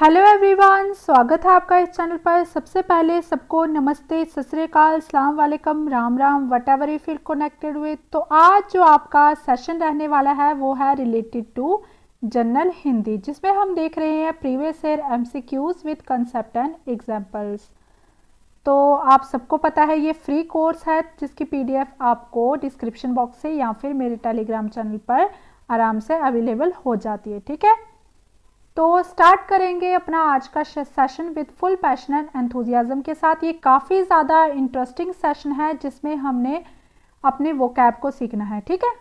Hello everyone, स्वागत है आपका इस चैनल पर। सबसे पहले सबको नमस्ते, सत श्री अकाल, अस्सलाम वालेकुम, Ram Ram, what ever you feel connected with. तो आज जो आपका सेशन रहने वाला है वो है रिलेटेड टू जनरल हिंदी, जिसमें हम देख रहे हैं previous year MCQs with concept and examples. तो आप सबको पता है ये फ्री कोर्स है, जिसकी पीडीएफ आपको डिस्क्रिप्शन बॉक्स से या फिर मेरे टेलीग्राम चैनल पर आराम से अवेलेबल हो जाती है। ठीक है, तो स्टार्ट करेंगे अपना आज का session with full passion and enthusiasm के साथ। ये काफ़ी ज़्यादा इंटरेस्टिंग सेशन है जिसमें हमने अपने वोकैब को सीखना है। ठीक है,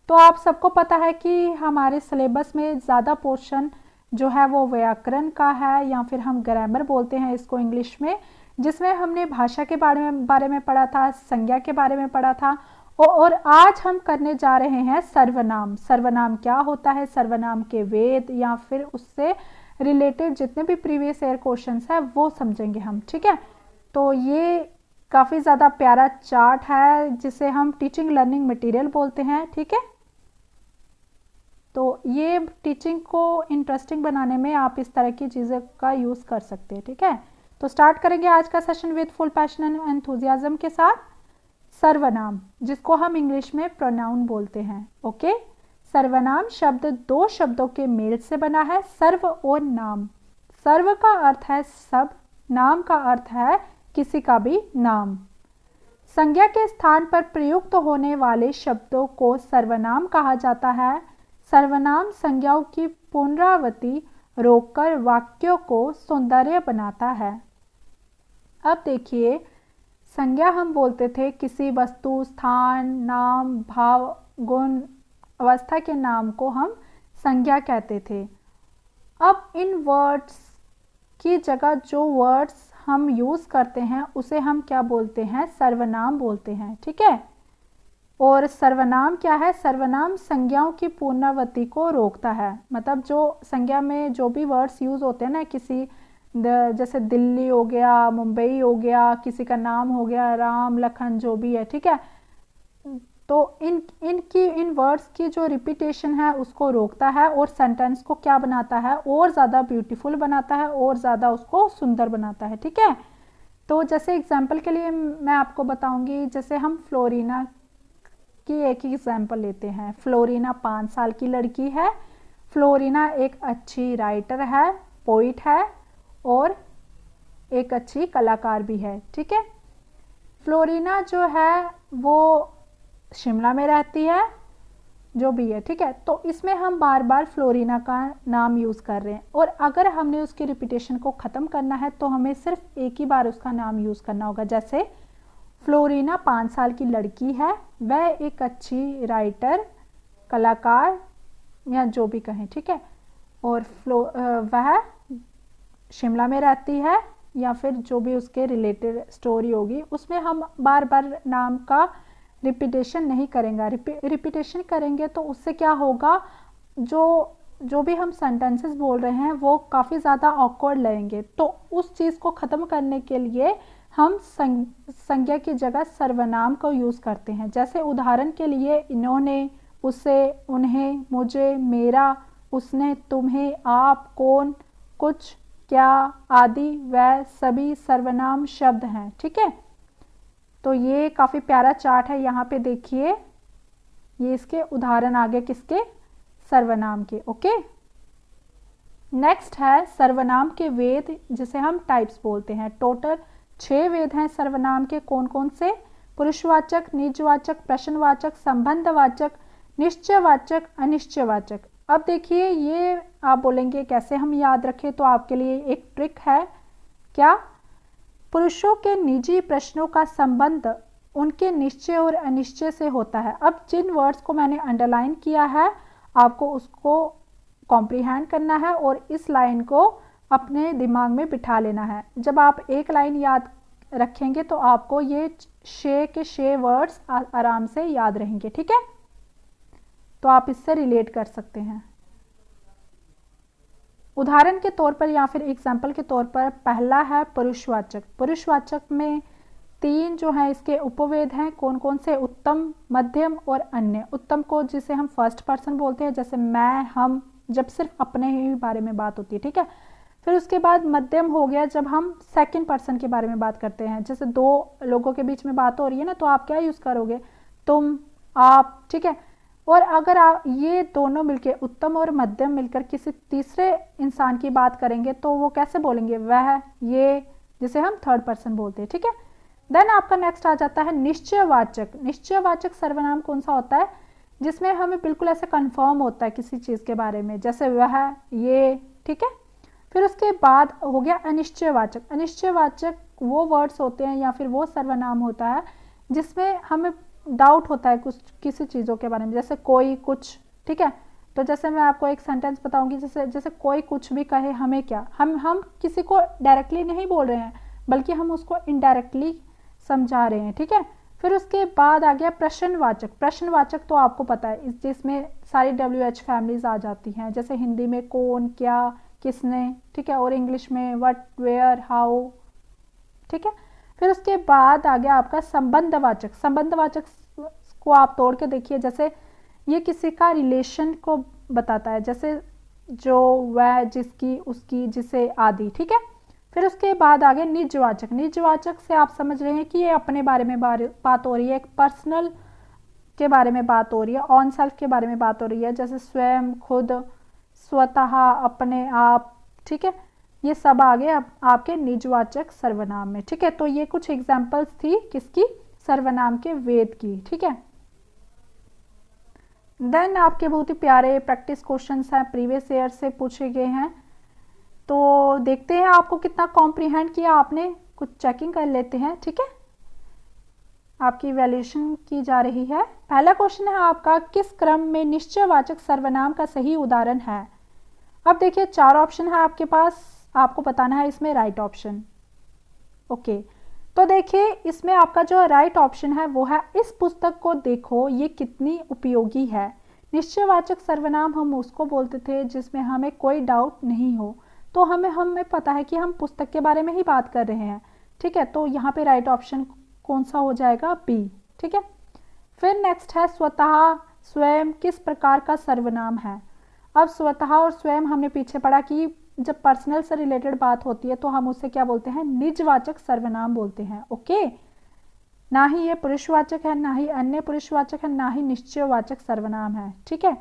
तो आप सबको पता है कि हमारे सिलेबस में ज़्यादा पोर्शन जो है वो व्याकरण का है, या फिर हम ग्रामर बोलते हैं इसको इंग्लिश में, जिसमें हमने भाषा के बारे में पढ़ा था, संज्ञा के बारे में पढ़ा था। और आज हम करने जा रहे हैं सर्वनाम। सर्वनाम क्या होता है, सर्वनाम के वेद या फिर उससे रिलेटेड जितने भी प्रीवियस ईयर क्वेश्चंस है वो समझेंगे हम। ठीक है, तो ये काफ़ी ज़्यादा प्यारा चार्ट है जिसे हम टीचिंग लर्निंग मटेरियल बोलते हैं। ठीक है, तो ये टीचिंग को इंटरेस्टिंग बनाने में आप इस तरह की चीज़ें का यूज़ कर सकते हैं। ठीक है, तो स्टार्ट करेंगे आज का session with full passion and enthusiasm के साथ। सर्वनाम, जिसको हम इंग्लिश में प्रोनाउन बोलते हैं। ओके, सर्वनाम शब्द दो शब्दों के मेल से बना है, सर्व और नाम। सर्व का अर्थ है सब, नाम का अर्थ है किसी का भी नाम। संज्ञा के स्थान पर प्रयुक्त होने वाले शब्दों को सर्वनाम कहा जाता है। सर्वनाम संज्ञाओं की पुनरावृत्ति रोककर वाक्यों को सौंदर्य बनाता है। अब देखिए, संज्ञा हम बोलते थे किसी वस्तु, स्थान, नाम, भाव, गुण, अवस्था के नाम को हम संज्ञा कहते थे। अब इन वर्ड्स की जगह जो वर्ड्स हम यूज़ करते हैं उसे हम क्या बोलते हैं, सर्वनाम बोलते हैं। ठीक है, और सर्वनाम क्या है, सर्वनाम संज्ञाओं की पुनरावृत्ति को रोकता है। मतलब जो संज्ञा में जो भी वर्ड्स यूज़ होते हैं ना, किसी जैसे दिल्ली हो गया, मुंबई हो गया, किसी का नाम हो गया, राम, लखन, जो भी है। ठीक है, तो इन वर्ड्स की जो रिपीटेशन है उसको रोकता है और सेंटेंस को क्या बनाता है, और ज़्यादा ब्यूटीफुल बनाता है, और ज़्यादा उसको सुंदर बनाता है। ठीक है, तो जैसे एग्जाम्पल के लिए मैं आपको बताऊंगी, जैसे हम फ्लोरिना की एक ही एग्जाम्पल लेते हैं। फ्लोरिना 5 साल की लड़की है। फ्लोरिना एक अच्छी राइटर है, पोइट है, और एक अच्छी कलाकार भी है। ठीक है, फ्लोरिना जो है वो शिमला में रहती है, जो भी है। ठीक है, तो इसमें हम बार बार फ्लोरिना का नाम यूज़ कर रहे हैं, और अगर हमने उसकी रिपीटेशन को ख़त्म करना है तो हमें सिर्फ एक ही बार उसका नाम यूज़ करना होगा। जैसे फ्लोरिना 5 साल की लड़की है, वह एक अच्छी राइटर, कलाकार, या जो भी कहें। ठीक है, और वह शिमला में रहती है, या फिर जो भी उसके रिलेटेड स्टोरी होगी उसमें हम बार बार नाम का रिपीटेशन नहीं करेंगे। रिपीटेशन करेंगे तो उससे क्या होगा, जो भी हम सेंटेंसेस बोल रहे हैं वो काफ़ी ज़्यादा ऑकवर्ड लगेंगे। तो उस चीज़ को ख़त्म करने के लिए हम संज्ञा की जगह सर्वनाम को यूज़ करते हैं। जैसे उदाहरण के लिए, इन्होंने, उसे, उन्हें, मुझे, मेरा, उसने, तुम्हें, आप, कौन, कुछ, क्या आदि वह सभी सर्वनाम शब्द हैं। ठीक है, तो ये काफ़ी प्यारा चार्ट है। यहाँ पे देखिए, ये इसके उदाहरण आगे किसके, सर्वनाम के। ओके, नेक्स्ट है सर्वनाम के वेद, जिसे हम टाइप्स बोलते हैं। टोटल 6 वेद हैं सर्वनाम के। कौन कौन से, पुरुषवाचक, निजवाचक, प्रश्नवाचक, संबंधवाचक, निश्चयवाचक, अनिश्चयवाचक। अब देखिए, ये आप बोलेंगे कैसे हम याद रखें, तो आपके लिए एक ट्रिक है। क्या, पुरुषों के निजी प्रश्नों का संबंध उनके निश्चय और अनिश्चय से होता है। अब जिन वर्ड्स को मैंने अंडरलाइन किया है आपको उसको कॉम्प्रीहेंड करना है और इस लाइन को अपने दिमाग में बिठा लेना है। जब आप एक लाइन याद रखेंगे तो आपको ये 6 के 6 वर्ड्स आराम से याद रहेंगे। ठीक है, तो आप इससे रिलेट कर सकते हैं। उदाहरण के तौर पर या फिर एग्जाम्पल के तौर पर, पहला है पुरुषवाचक। पुरुषवाचक में 3 जो है इसके उपवेद हैं। कौन कौन से, उत्तम, मध्यम और अन्य। उत्तम को जिसे हम फर्स्ट पर्सन बोलते हैं, जैसे मैं, हम, जब सिर्फ अपने ही बारे में बात होती है, ठीक है। फिर उसके बाद मध्यम हो गया जब हम सेकंड पर्सन के बारे में बात करते हैं, जैसे दो लोगों के बीच में बात हो रही है ना, तो आप क्या यूज़ करोगे, तुम, आप, ठीक है। और अगर आप ये दोनों मिलके, उत्तम और मध्यम मिलकर किसी तीसरे इंसान की बात करेंगे तो वो कैसे बोलेंगे, वह, ये, जिसे हम थर्ड पर्सन बोलते हैं, ठीक है। देन आपका नेक्स्ट आ जाता है निश्चयवाचक। निश्चयवाचक सर्वनाम कौन सा होता है, जिसमें हमें बिल्कुल ऐसे कंफर्म होता है किसी चीज़ के बारे में, जैसे वह, ये, ठीक है। फिर उसके बाद हो गया अनिश्चयवाचक। अनिश्चयवाचक वो वर्ड्स होते हैं या फिर वो सर्वनाम होता है जिसमें हमें डाउट होता है कुछ किसी चीज़ों के बारे में, जैसे कोई, कुछ, ठीक है। तो जैसे मैं आपको एक सेंटेंस बताऊंगी, जैसे जैसे कोई कुछ भी कहे हमें क्या, हम किसी को डायरेक्टली नहीं बोल रहे हैं बल्कि हम उसको इनडायरेक्टली समझा रहे हैं, ठीक है। फिर उसके बाद आ गया प्रश्नवाचक। प्रश्नवाचक तो आपको पता है, जिसमें सारी WH फैमिलीज आ जाती हैं, जैसे हिंदी में कौन, क्या, किसने, ठीक है, और इंग्लिश में व्हाट, वेयर, हाउ, ठीक है। फिर उसके बाद आ गया आपका संबंधवाचक। संबंधवाचक को आप तोड़ के देखिए, जैसे ये किसी का रिलेशन को बताता है, जैसे जो, वह, जिसकी, उसकी, जिसे, आदि, ठीक है। फिर उसके बाद आ गया निजवाचक। निजवाचक से आप समझ रहे हैं कि ये अपने बारे में बात हो रही है, एक पर्सनल के बारे में बात हो रही है, ऑन सेल्फ के बारे में बात हो रही है, जैसे स्वयं, खुद, स्वतः, अपने आप, ठीक है। ये सब आ गए आपके निजवाचक सर्वनाम में, ठीक है। तो ये कुछ एग्जांपल्स थी किसकी, सर्वनाम के वेद की, ठीक है। देन आपके बहुत ही प्यारे प्रैक्टिस क्वेश्चंस हैं, प्रीवियस ईयर से पूछे गए हैं, तो देखते हैं आपको कितना कॉम्प्रिहेंड किया आपने, कुछ चेकिंग कर लेते हैं, ठीक है। आपकी इवैल्यूएशन की जा रही है। पहला क्वेश्चन है आपका, किस क्रम में निश्चयवाचक सर्वनाम का सही उदाहरण है। अब देखिए 4 ऑप्शन है आपके पास, आपको बताना है इसमें राइट ऑप्शन, ओके। तो देखिए इसमें आपका जो राइट ऑप्शन है वो है, इस पुस्तक को देखो ये कितनी उपयोगी है। निश्चयवाचक सर्वनाम हम उसको बोलते थे जिसमें हमें कोई डाउट नहीं हो, तो हमें पता है कि हम पुस्तक के बारे में ही बात कर रहे हैं, ठीक है। तो यहाँ पे राइट ऑप्शन कौन सा हो जाएगा, बी, ठीक है। फिर नेक्स्ट है स्वतः, स्वयं किस प्रकार का सर्वनाम है। अब स्वतः और स्वयं हमने पीछे पढ़ा कि जब पर्सनल से रिलेटेड बात होती है तो हम उससे क्या बोलते हैं, निजवाचक सर्वनाम बोलते हैं, ओके। ना ही ये पुरुषवाचक है, ना ही अन्य पुरुषवाचक है, ना ही निश्चयवाचक सर्वनाम है, ठीक है।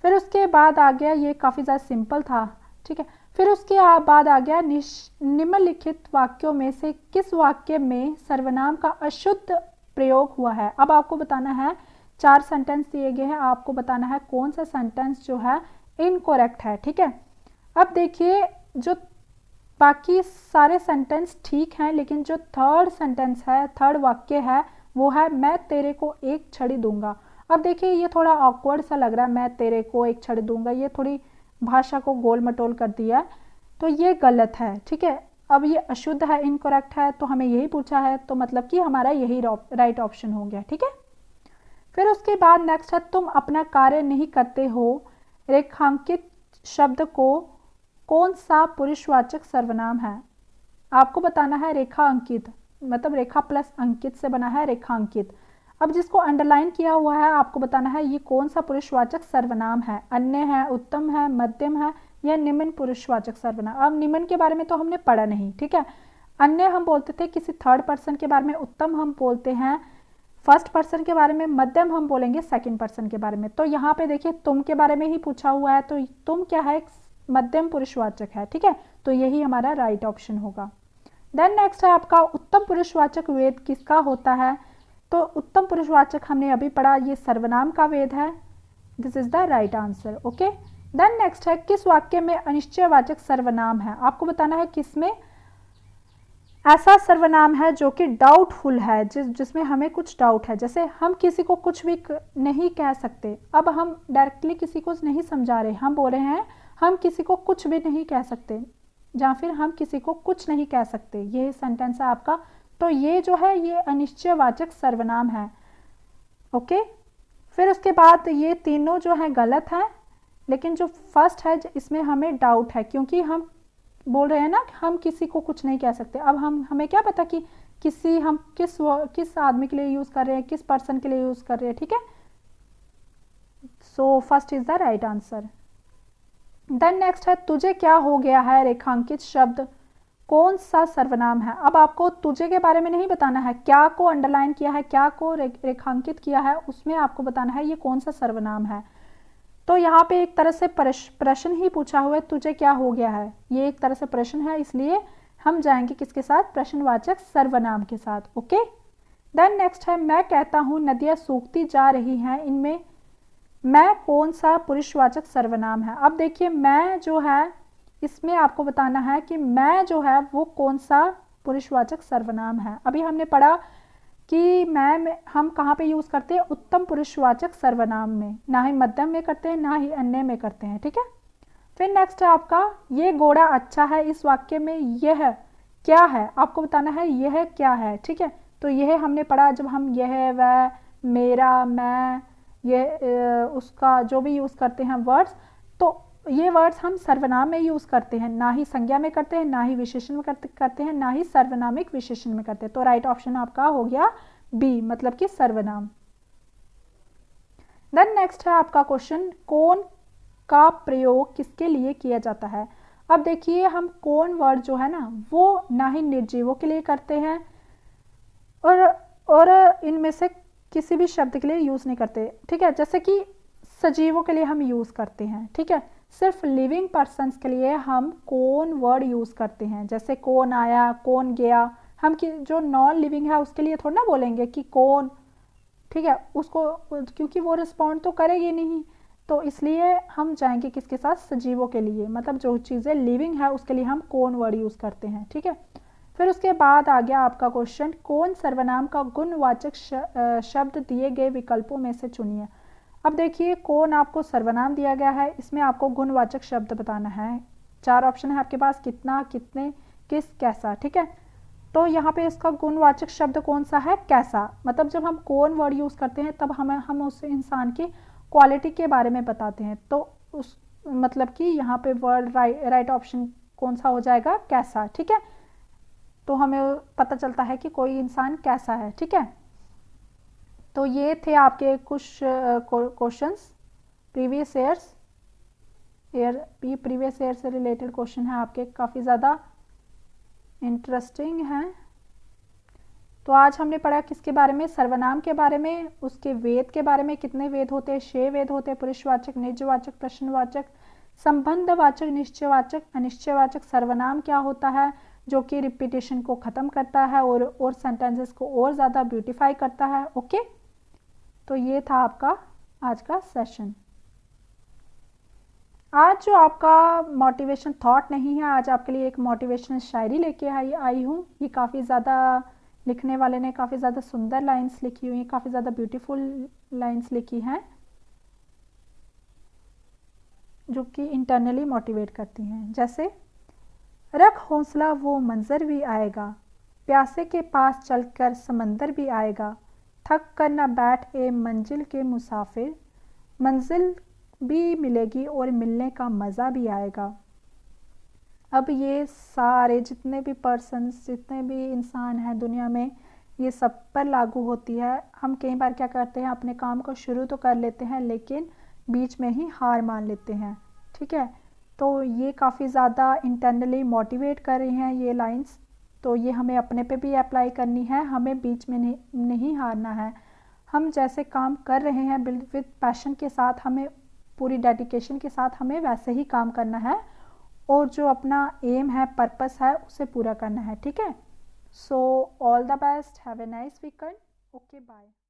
फिर उसके बाद आ गया, ये काफ़ी ज़्यादा सिंपल था, ठीक है। फिर उसके बाद आ गया, निम्नलिखित वाक्यों में से किस वाक्य में सर्वनाम का अशुद्ध प्रयोग हुआ है। अब आपको बताना है, 4 सेंटेंस दिए गए हैं, आपको बताना है कौन सा सेंटेंस जो है इनकरेक्ट है, ठीक है। अब देखिए जो बाकी सारे सेंटेंस ठीक हैं, लेकिन जो थर्ड सेंटेंस है, थर्ड वाक्य है, वो है मैं तेरे को एक छड़ी दूंगा। अब देखिए ये थोड़ा ऑकवर्ड सा लग रहा है, मैं तेरे को एक छड़ी दूंगा, ये थोड़ी भाषा को गोल मटोल कर दिया है, तो ये गलत है, ठीक है। अब ये अशुद्ध है, इनकरेक्ट है, तो हमें यही पूछा है, तो मतलब कि हमारा यही राइट ऑप्शन हो गया, ठीक है। फिर उसके बाद नेक्स्ट है, तुम अपना कार्य नहीं करते हो, रेखांकित शब्द को कौन सा पुरुषवाचक सर्वनाम है। आपको बताना है रेखा अंकित, मतलब रेखा प्लस अंकित से बना है रेखांकित। अब जिसको अंडरलाइन किया हुआ है आपको बताना है ये कौन सा पुरुषवाचक सर्वनाम है, अन्य है, उत्तम है, मध्यम है, या निम्न पुरुषवाचक सर्वनाम। अब निम्न के बारे में तो हमने पढ़ा नहीं, ठीक है। अन्य हम बोलते थे किसी थर्ड पर्सन के बारे में, उत्तम हम बोलते हैं फर्स्ट पर्सन के बारे में, मध्यम हम बोलेंगे सेकंड पर्सन के बारे में। तो यहाँ पे देखिए तुम के बारे में ही पूछा हुआ है, तो तुम क्या है, मध्यम पुरुषवाचक है, ठीक है। तो यही हमारा राइट ऑप्शन होगा। देन नेक्स्ट है आपका, उत्तम पुरुषवाचक वेद किसका होता है। तो उत्तम पुरुषवाचक हमने अभी पढ़ा, ये सर्वनाम का वेद है, this is the right answer, okay. Then next है, किस वाक्य में अनिश्चयवाचक सर्वनाम है। आपको बताना है किसमें ऐसा सर्वनाम है जो कि डाउटफुल है, जिसमें हमें कुछ डाउट है, जैसे हम किसी को कुछ भी नहीं कह सकते। अब हम डायरेक्टली किसी को नहीं समझा रहे, हम बोल रहे हैं हम किसी को कुछ भी नहीं कह सकते, या फिर हम किसी को कुछ नहीं कह सकते, ये सेंटेंस है आपका। तो ये जो है ये अनिश्चयवाचक सर्वनाम है, ओके। फिर उसके बाद ये तीनों जो है गलत है, लेकिन जो फर्स्ट है इसमें हमें डाउट है, क्योंकि हम बोल रहे हैं ना हम किसी को कुछ नहीं कह सकते। अब हमें क्या पता कि हम किस आदमी के लिए यूज़ कर रहे हैं, किस पर्सन के लिए यूज़ कर रहे हैं, ठीक है। So first is the right answer. Then next है तुझे क्या हो गया है, रेखांकित शब्द कौन सा सर्वनाम है। अब आपको तुझे के बारे में नहीं बताना है, क्या को अंडरलाइन किया है, क्या को रेखांकित किया है, उसमें आपको बताना है ये कौन सा सर्वनाम है। तो यहाँ पे एक तरह से प्रश्न ही पूछा हुआ है, तुझे क्या हो गया है, ये एक तरह से प्रश्न है, इसलिए हम जाएंगे किसके साथ, प्रश्नवाचक सर्वनाम के साथ। ओके, देन नेक्स्ट है मैं कहता हूँ नदियाँ सूखती जा रही हैं, इनमें मैं कौन सा पुरुषवाचक सर्वनाम है। अब देखिए मैं जो है इसमें आपको बताना है कि मैं जो है वो कौन सा पुरुषवाचक सर्वनाम है। अभी हमने पढ़ा कि मैं हम कहाँ पे यूज़ करते हैं, उत्तम पुरुषवाचक सर्वनाम में, ना ही मध्यम में करते हैं ना ही अन्य में करते हैं, ठीक है। फिर नेक्स्ट है आपका ये घोड़ा अच्छा है, इस वाक्य में यह क्या है, आपको बताना है यह क्या है, ठीक है। तो यह हमने पढ़ा जब हम यह वह मेरा मैं ये उसका जो भी यूज़ करते हैं वर्ड्स, तो ये वर्ड्स हम सर्वनाम में यूज़ करते हैं, ना ही संज्ञा में करते हैं, ना ही विशेषण में करते हैं, ना ही सर्वनामिक विशेषण में करते हैं। तो राइट ऑप्शन आपका हो गया बी, मतलब कि सर्वनाम। देन नेक्स्ट है आपका क्वेश्चन कौन का प्रयोग किसके लिए किया जाता है। अब देखिए हम कौन वर्ड जो है ना वो ना ही निर्जीवों के लिए करते हैं और इनमें से किसी भी शब्द के लिए यूज़ नहीं करते, ठीक है। जैसे कि सजीवों के लिए हम यूज़ करते हैं, ठीक है। सिर्फ लिविंग पर्सन्स के लिए हम कौन वर्ड यूज़ करते हैं, जैसे कौन आया कौन गया। हम कि जो नॉन लिविंग है उसके लिए थोड़ा ना बोलेंगे कि कौन, ठीक है, उसको क्योंकि वो रिस्पॉन्ड तो करेगी नहीं, तो इसलिए हम जाएंगे किसके साथ, सजीवों के लिए, मतलब जो चीज़ें लिविंग है उसके लिए हम कौन वर्ड यूज़ करते हैं, ठीक है। फिर उसके बाद आ गया आपका क्वेश्चन कौन सर्वनाम का गुणवाचक शब्द दिए गए विकल्पों में से चुनिए। अब देखिए कौन आपको सर्वनाम दिया गया है, इसमें आपको गुणवाचक शब्द बताना है। 4 ऑप्शन है आपके पास, कितना, कितने, किस, कैसा, ठीक है। तो यहाँ पे इसका गुणवाचक शब्द कौन सा है, कैसा। मतलब जब हम कौन वर्ड यूज़ करते हैं तब हम उस इंसान की क्वालिटी के बारे में बताते हैं, तो उस मतलब कि यहाँ पे वर्ड राइट ऑप्शन कौन सा हो जाएगा, कैसा, ठीक है। तो हमें पता चलता है कि कोई इंसान कैसा है, ठीक है। तो ये थे आपके कुछ क्वेश्चंस प्रीवियस ईयर से रिलेटेड क्वेश्चन है आपके, काफ़ी ज़्यादा इंटरेस्टिंग हैं। तो आज हमने पढ़ा किसके बारे में, सर्वनाम के बारे में, उसके वेद के बारे में, कितने वेद होते हैं, 6 वेद होते हैं, पुरुषवाचक, निजवाचक, प्रश्नवाचक, संबंधवाचक, निश्चयवाचक, अनिश्चयवाचक। सर्वनाम क्या होता है, जो कि रिपीटेशन को ख़त्म करता है और सेंटेंसेस को और ज़्यादा ब्यूटीफाई करता है। ओके, तो ये था आपका आज का सेशन। आज जो आपका मोटिवेशन थॉट नहीं है, आज आपके लिए एक मोटिवेशनल शायरी लेके आई हूँ। ये काफ़ी ज़्यादा लिखने वाले ने काफ़ी ज़्यादा सुंदर लाइंस लिखी हुई हैं, काफ़ी ज़्यादा ब्यूटीफुल लाइंस लिखी हैं जो कि इंटरनली मोटिवेट करती हैं। जैसे रख हौसला वो मंजर भी आएगा, प्यासे के पास चलकर समंदर भी आएगा, थक कर न बैठ ए मंजिल के मुसाफिर, मंजिल भी मिलेगी और मिलने का मज़ा भी आएगा। अब ये सारे जितने भी पर्सन्स, जितने भी इंसान हैं दुनिया में, ये सब पर लागू होती है। हम कई बार क्या करते हैं, अपने काम को शुरू तो कर लेते हैं लेकिन बीच में ही हार मान लेते हैं, ठीक है। तो ये काफ़ी ज़्यादा इंटरनली मोटिवेट कर रही हैं ये लाइंस, तो ये हमें अपने पे भी अप्लाई करनी है। हमें बीच में नहीं हारना है। हम जैसे काम कर रहे हैं विद पैशन के साथ, हमें पूरी डेडिकेशन के साथ हमें वैसे ही काम करना है और जो अपना एम है, पर्पस है, उसे पूरा करना है, ठीक है। So all the best, have a nice weekend, okay bye.